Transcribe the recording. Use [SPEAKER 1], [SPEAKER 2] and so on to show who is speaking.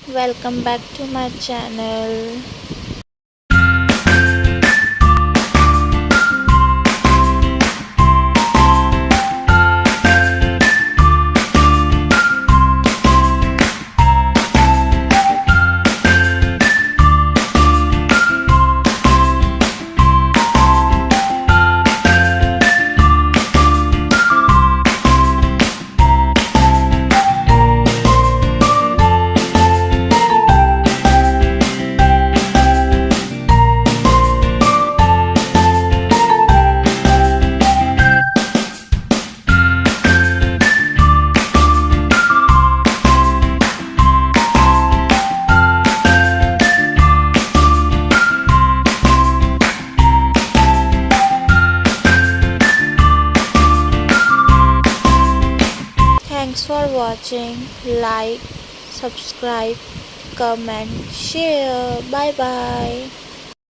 [SPEAKER 1] Welcome back to my channel. Thanks for watching. Like, subscribe, comment, share. Bye bye.